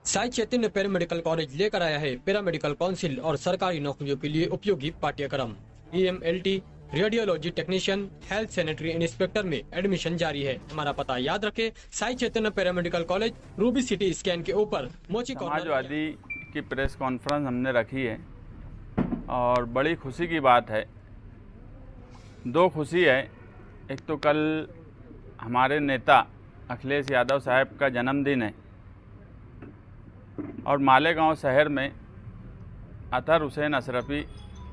Sai Chaitanya paramedical college लेकर आया है पैरामेडिकल काउंसिल और सरकारी नौकरियों के लिए उपयोगी पाठ्यक्रम। EMLT, radiology technician, health sanitary inspector में एडमिशन जारी है। हमारा पता याद रखें, Sai Chaitanya paramedical college, Ruby City scan के ऊपर, मोची कॉर्नर। समाजवादी की प्रेस कॉन्फ्रेंस हमने रखी है और बड़ी खुशी की बात है। दो खुशी है, एक तो कल हमारे नेता अखिलेश यादव साहब का जन्मदिन है और मालेगांव शहर में अतहर हुसैन अशरफी,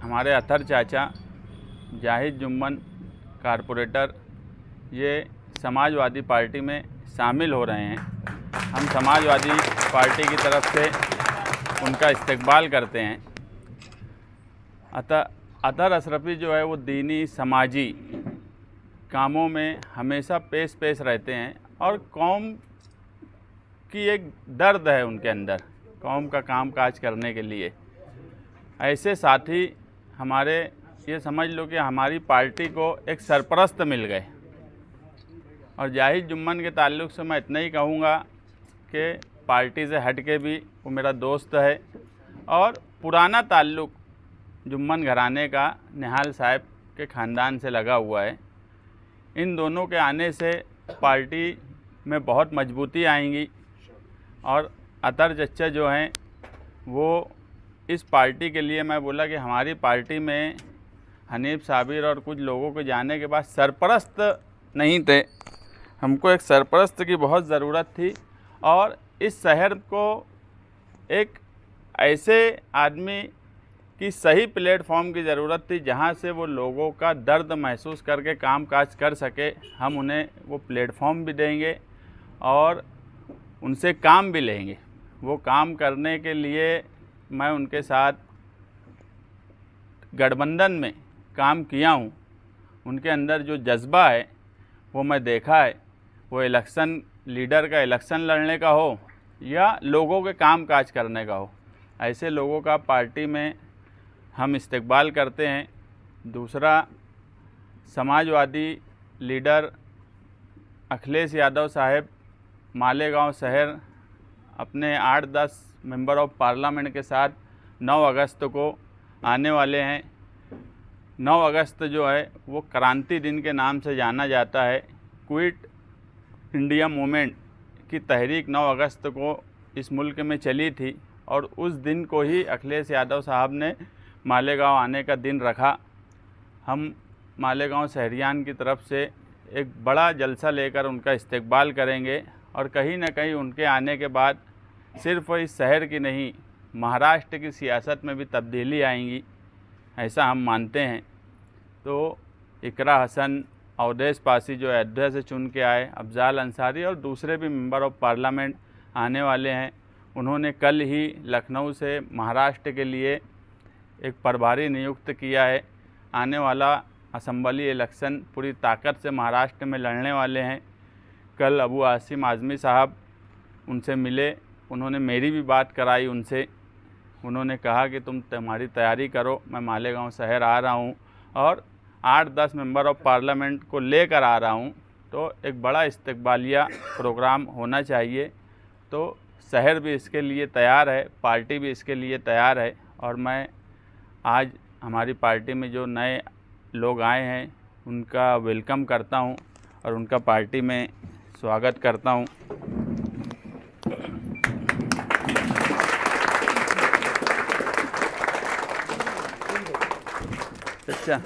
हमारे अतहर चाचा, जाहिद जुम्मन कारपोरेटर, ये समाजवादी पार्टी में शामिल हो रहे हैं। हम समाजवादी पार्टी की तरफ से उनका इस्तकबाल करते हैं। अतहर अशरफी जो है वो दीनी समाजी कामों में हमेशा पेश रहते हैं और कौम की एक दर्द है उनके अंदर, कौम का काम काज करने के लिए। ऐसे साथी हमारे, ये समझ लो कि हमारी पार्टी को एक सरपरस्त मिल गए। और जाहिद जुम्मन के ताल्लुक़ से मैं इतना ही कहूँगा कि पार्टी से हट के भी वो मेरा दोस्त है और पुराना ताल्लुक़ जुम्मन घराने का निहाल साहब के ख़ानदान से लगा हुआ है। इन दोनों के आने से पार्टी में बहुत मजबूती आएंगी और अतहर चच्चा जो हैं वो इस पार्टी के लिए, मैं बोला कि हमारी पार्टी में हनीफ साबिर और कुछ लोगों को जाने के बाद सरपरस्त नहीं थे, हमको एक सरपरस्त की बहुत ज़रूरत थी और इस शहर को एक ऐसे आदमी की सही प्लेटफॉर्म की ज़रूरत थी जहां से वो लोगों का दर्द महसूस करके काम काज कर सके। हम उन्हें वो प्लेटफॉर्म भी देंगे और उनसे काम भी लेंगे। वो काम करने के लिए मैं उनके साथ गठबंधन में काम किया हूँ। उनके अंदर जो जज्बा है वो मैं देखा है। वो इलेक्शन लीडर का इलेक्शन लड़ने का हो या लोगों के काम काज करने का हो, ऐसे लोगों का पार्टी में हम इस्तकबाल करते हैं। दूसरा, समाजवादी लीडर अखिलेश यादव साहब मालेगांव शहर अपने 8-10 मेंबर ऑफ पार्लियामेंट के साथ 9 अगस्त को आने वाले हैं। 9 अगस्त जो है वो क्रांति दिन के नाम से जाना जाता है। क्विट इंडिया मूवमेंट की तहरीक 9 अगस्त को इस मुल्क में चली थी और उस दिन को ही अखिलेश यादव साहब ने मालेगांव आने का दिन रखा। हम मालेगांव शहरियान की तरफ से एक बड़ा जलसा लेकर उनका इस्तकबाल करेंगे और कहीं ना कहीं उनके आने के बाद सिर्फ इस शहर की नहीं, महाराष्ट्र की सियासत में भी तब्दीली आएंगी, ऐसा हम मानते हैं। तो इकरा हसन, अवधेश पासी जो अयोध्या से चुन के आए, अफजाल अंसारी और दूसरे भी मेंबर ऑफ पार्लियामेंट आने वाले हैं। उन्होंने कल ही लखनऊ से महाराष्ट्र के लिए एक प्रभारी नियुक्त किया है। आने वाला असम्बली इलेक्शन पूरी ताकत से महाराष्ट्र में लड़ने वाले हैं। कल अबू आसिम आज़मी साहब उनसे मिले, उन्होंने मेरी भी बात कराई उनसे। उन्होंने कहा कि तुम्हारी तैयारी करो, मैं मालेगांव शहर आ रहा हूं और 8-10 मेंबर ऑफ पार्लियामेंट को लेकर आ रहा हूं, तो एक बड़ा इस्तकबालिया प्रोग्राम होना चाहिए। तो शहर भी इसके लिए तैयार है, पार्टी भी इसके लिए तैयार है और मैं आज हमारी पार्टी में जो नए लोग आए हैं उनका वेलकम करता हूं और उनका पार्टी में स्वागत करता हूं। अच्छा,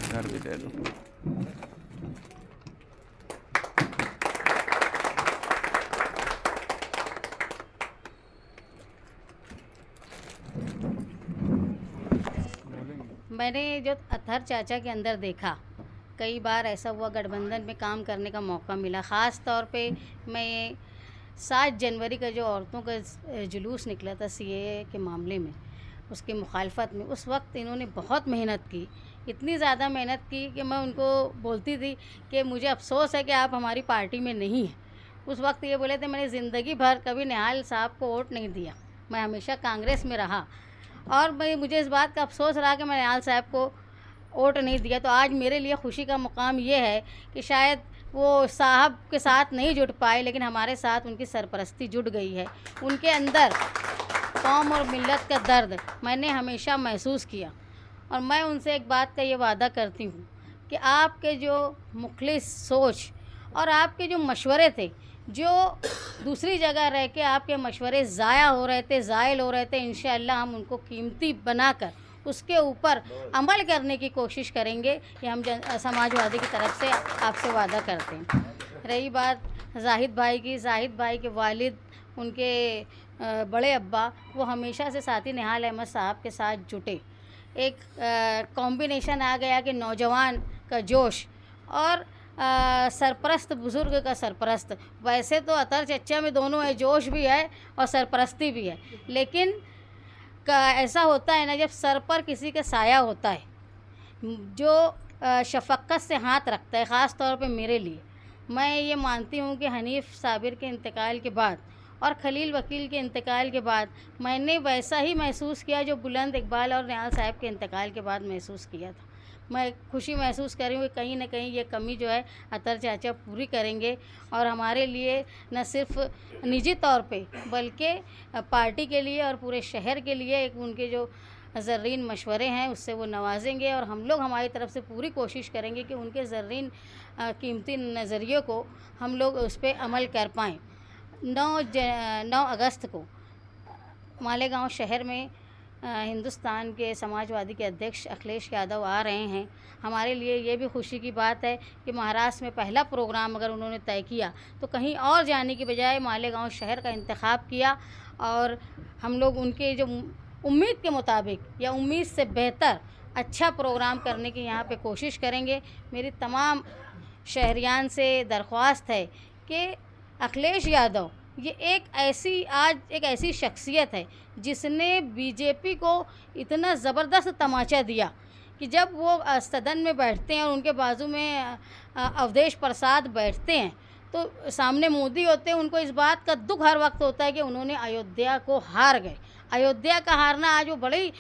घर भी दे दो। मैंने जो अतहर चाचा के अंदर देखा, कई बार ऐसा हुआ गठबंधन में काम करने का मौका मिला। ख़ास तौर पे मैं 7 जनवरी का जो औरतों का जुलूस निकला था CAA के मामले में, उसकी मुखालफत में, उस वक्त इन्होंने बहुत मेहनत की इतनी ज़्यादा मेहनत की कि मैं उनको बोलती थी कि मुझे अफ़सोस है कि आप हमारी पार्टी में नहीं हैं। उस वक्त ये बोले थे, मैंने ज़िंदगी भर कभी निहाल साहब को वोट नहीं दिया, मैं हमेशा कांग्रेस में रहा और मुझे इस बात का अफ़सोस रहा कि मैं निहाल साहब को वोट नहीं दिया। तो आज मेरे लिए खुशी का मुकाम ये है कि शायद वो साहब के साथ नहीं जुट पाए, लेकिन हमारे साथ उनकी सरपरस्ती जुट गई है। उनके अंदर कौम और मिल्लत का दर्द मैंने हमेशा महसूस किया और मैं उनसे एक बात का ये वादा करती हूँ कि आपके जो मुखलिस सोच और आपके जो मशवरे थे, जो दूसरी जगह रह के आपके मशवरे ज़ाया हो रहे थे, ज़ायल हो रहे थे, इंशाअल्लाह हम उनको कीमती बनाकर उसके ऊपर अमल करने की कोशिश करेंगे। ये हम समाजवादी की तरफ से आपसे वादा करते हैं। रही बात जाहिद भाई की, जाहिद भाई के वालिद, उनके बड़े अब्बा, वो हमेशा से साथी निहाल अहमद साहब के साथ जुटे। एक कॉम्बिनेशन आ गया कि नौजवान का जोश और सरपरस्त बुज़ुर्ग का सरपरस्त। वैसे तो अतर चच्चा में दोनों है, जोश भी है और सरपरस्ती भी है, लेकिन ऐसा होता है ना, जब सर पर किसी का साया होता है जो शफ़क़त से हाथ रखता है, ख़ास तौर पे मेरे लिए। मैं ये मानती हूँ कि हनीफ़ साबिर के इंतकाल के बाद और खलील वकील के इंतकाल के बाद मैंने वैसा ही महसूस किया जो बुलंद इकबाल और निहाल साहब के इंतकाल के बाद महसूस किया था। मैं खुशी महसूस कर रही हूँ कि कहीं ना कहीं ये कमी जो है अतर चाचा पूरी करेंगे और हमारे लिए न सिर्फ निजी तौर पे बल्कि पार्टी के लिए और पूरे शहर के लिए एक उनके जो ज़र्रीन मशवरे हैं उससे वो नवाजेंगे और हम लोग हमारी तरफ से पूरी कोशिश करेंगे कि उनके ज़र्रीन कीमती नज़रिए को हम लोग उस पर अमल कर पाएँ। 9 अगस्त को मालेगांव शहर में हिंदुस्तान के समाजवादी के अध्यक्ष अखिलेश यादव आ रहे हैं। हमारे लिए ये भी खुशी की बात है कि महाराष्ट्र में पहला प्रोग्राम अगर उन्होंने तय किया तो कहीं और जाने की बजाय मालेगांव शहर का इंतखाब किया और हम लोग उनके जो उम्मीद के मुताबिक या उम्मीद से बेहतर अच्छा प्रोग्राम करने की यहाँ पे कोशिश करेंगे। मेरी तमाम शहरियान से दरख्वास्त है कि अखिलेश यादव ये एक ऐसी शख्सियत है जिसने बीजेपी को इतना ज़बरदस्त तमाचा दिया कि जब वो सदन में बैठते हैं और उनके बाजू में अवधेश प्रसाद बैठते हैं तो सामने मोदी होते हैं, उनको इस बात का दुख हर वक्त होता है कि उन्होंने अयोध्या को हार गए। अयोध्या का हारना, आज वो बड़े ही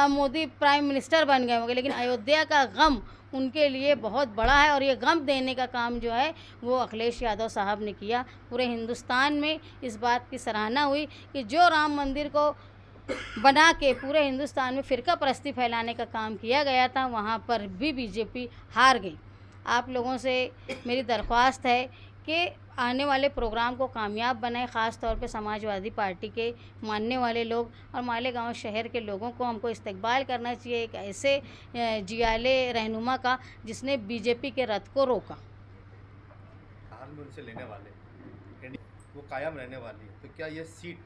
मोदी प्राइम मिनिस्टर बन गए होंगे, लेकिन अयोध्या का गम उनके लिए बहुत बड़ा है और ये गम देने का काम जो है वो अखिलेश यादव साहब ने किया। पूरे हिंदुस्तान में इस बात की सराहना हुई कि जो राम मंदिर को बना के पूरे हिंदुस्तान में फ़िरका परस्ती फैलाने का काम किया गया था, वहाँ पर भी बीजेपी हार गई। आप लोगों से मेरी दरख्वास्त है कि आने वाले प्रोग्राम को कामयाब बनाए, ख़ास तौर पे समाजवादी पार्टी के मानने वाले लोग और मालेगांव शहर के लोगों को हमको इस्तकबाल करना चाहिए एक ऐसे जियाले रहनुमा का जिसने बीजेपी के रथ को रोका। हाल में उनसे लेने वाले वो कायम रहने वाली है, तो क्या ये सीट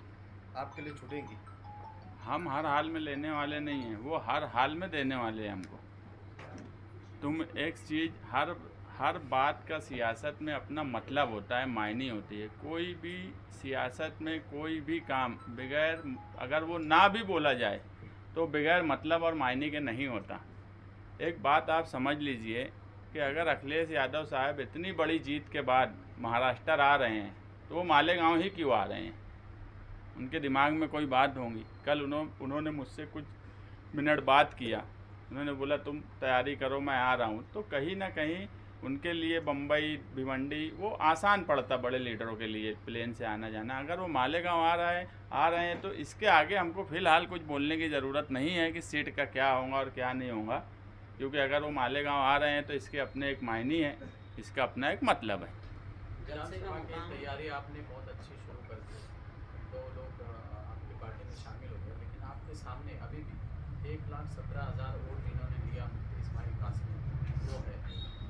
आपके लिए छूटेगी? हम हर हाल में लेने वाले नहीं हैं, वो हर हाल में देने वाले हैं हमको। तुम एक चीज़, हर बात का सियासत में अपना मतलब होता है, मायने होती है। कोई भी सियासत में कोई भी काम बगैर, अगर वो ना भी बोला जाए तो बगैर मतलब और मायने के नहीं होता। एक बात आप समझ लीजिए कि अगर अखिलेश यादव साहब इतनी बड़ी जीत के बाद महाराष्ट्र आ रहे हैं तो वो मालेगांव ही क्यों आ रहे हैं? उनके दिमाग में कोई बात होंगी। कल उन्होंने मुझसे कुछ मिनट बात किया, उन्होंने बोला तुम तैयारी करो मैं आ रहा हूँ। तो कहीं ना कहीं उनके लिए बम्बई भिवंडी वो आसान पड़ता बड़े लीडरों के लिए प्लेन से आना जाना। अगर वो मालेगांव आ रहे हैं तो इसके आगे हमको फ़िलहाल कुछ बोलने की ज़रूरत नहीं है कि सीट का क्या होगा और क्या नहीं होगा, क्योंकि अगर वो मालेगांव आ रहे हैं तो इसके अपने एक मायने है, इसका अपना एक मतलब है। विधानसभा की तैयारी आपने बहुत अच्छी शुरू कर दी, 2 लोग आपकी पार्टी में शामिल हो गए, लेकिन आपके सामने अभी भी 1,17,000 वोट जिन्होंने लिया इस्माइल कासिम वो है,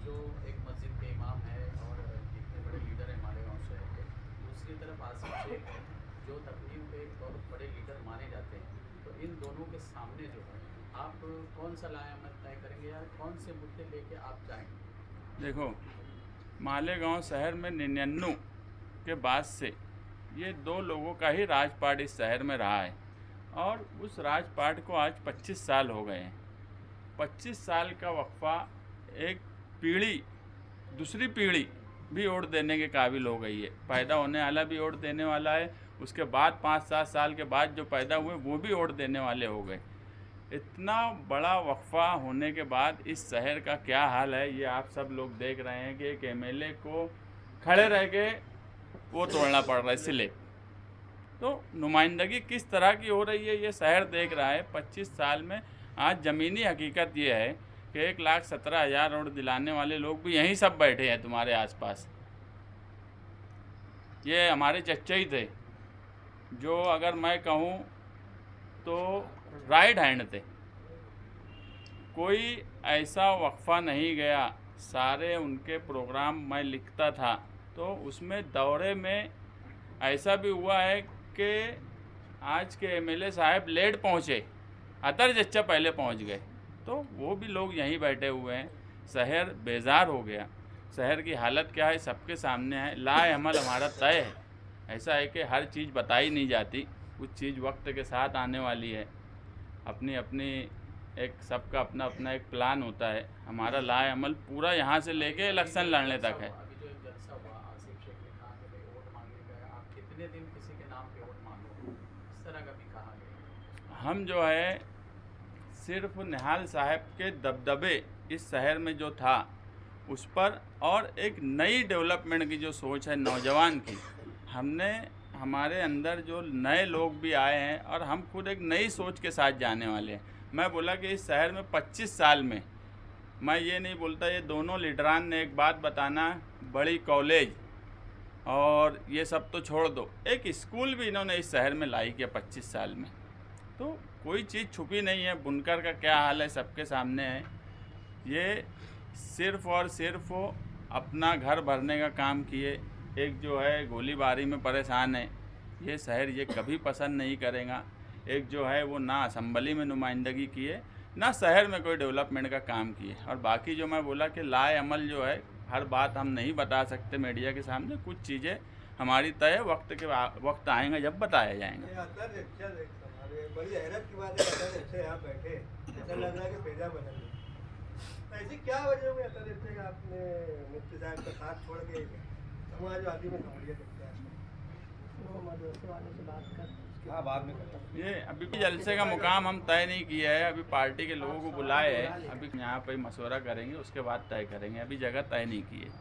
जो एक मस्जिद के इमाम है और इतने बड़े लीडर हैं मालेगांव शहर के। दूसरी तरफ आसिफ शेख है जो तकनीक के बहुत बड़े लीडर माने जाते हैं। तो इन दोनों के सामने जो है आप कौन सा लायामत तय करेंगे या कौन से मुद्दे लेके आप जाएंगे? देखो, मालेगांव शहर में 99 के बाद से ये 2 लोगों का ही राजपाट इस शहर में रहा है और उस राजपाट को आज 25 साल हो गए हैं। 25 साल का वक्फा एक पीढ़ी दूसरी पीढ़ी भी वोट देने के काबिल हो गई है। पैदा होने वाला भी वोट देने वाला है, उसके बाद 5-7 साल के बाद जो पैदा हुए वो भी वोट देने वाले हो गए। इतना बड़ा वक्फा होने के बाद इस शहर का क्या हाल है ये आप सब लोग देख रहे हैं कि एक एमएलए को खड़े रह के वो तोड़ना पड़ रहा है सिले। तो नुमाइंदगी किस तरह की हो रही है ये शहर देख रहा है। 25 साल में आज ज़मीनी हकीकत ये है कि 1,17,000 वोट दिलाने वाले लोग भी यहीं सब बैठे हैं तुम्हारे आसपास। ये हमारे चच्चा ही थे जो अगर मैं कहूँ तो राइट हैंड थे। कोई ऐसा वक्फा नहीं गया, सारे उनके प्रोग्राम मैं लिखता था तो उसमें दौरे में ऐसा भी हुआ है कि आज के एमएलए साहब लेट पहुँचे, अतर चच्चा पहले पहुँच गए। तो वो भी लोग यहीं बैठे हुए हैं। शहर बेजार हो गया। शहर की हालत क्या है सबके सामने है। लाए अमल हमारा तय है। ऐसा है कि हर चीज़ बताई नहीं जाती, कुछ चीज़ वक्त के साथ आने वाली है। अपनी अपनी एक सबका अपना अपना एक प्लान होता है। हमारा लाए अमल पूरा यहाँ से लेके इलेक्शन लड़ने तक है। अभी जो एक जलसा हुआ, आसिफ शेख ने कहा कि भाई वोट मांगने गए, आप कितने दिन किसी के नाम पे वोट मांगो, इस तरह का भी कहा गया। हम जो है सिर्फ निहाल साहब के दबदबे इस शहर में जो था उस पर और एक नई डेवलपमेंट की जो सोच है नौजवान की, हमने हमारे अंदर जो नए लोग भी आए हैं और हम खुद एक नई सोच के साथ जाने वाले हैं। मैं बोला कि इस शहर में 25 साल में, मैं ये नहीं बोलता, ये दोनों लीडरान ने एक बात बताना, बड़ी कॉलेज और ये सब तो छोड़ दो, एक स्कूल भी इन्होंने इस शहर में लाई किया 25 साल में। तो कोई चीज़ छुपी नहीं है। बुनकर का क्या हाल है सबके सामने है। ये सिर्फ़ और सिर्फ अपना घर भरने का काम किए। एक जो है गोलीबारी में परेशान है, ये शहर ये कभी पसंद नहीं करेगा। एक जो है वो ना असम्बली में नुमाइंदगी किए, ना शहर में कोई डेवलपमेंट का काम किए। और बाकी जो मैं बोला कि लाए अमल जो है, हर बात हम नहीं बता सकते मीडिया के सामने। कुछ चीज़ें हमारी तय वक्त आएगा जब बताया जाएगा। बड़ी हैरत की बात है, अच्छे यहाँ बैठे, ऐसा लग रहा है कि भेजा बदल गया। ऐसी क्या वजह हुई अतर अच्छे का आपने मुफ्ती साहब का साथ छोड़ के समाजवादी में जोड़ दिया? वाले से बात कर, हाँ बाद में करता। ये अभी भी जलसे का मुकाम हम तय नहीं किया है। अभी पार्टी के लोगों को बुलाए हैं, अभी यहाँ पे मशवरा करेंगे, उसके बाद तय करेंगे। अभी जगह तय नहीं की है।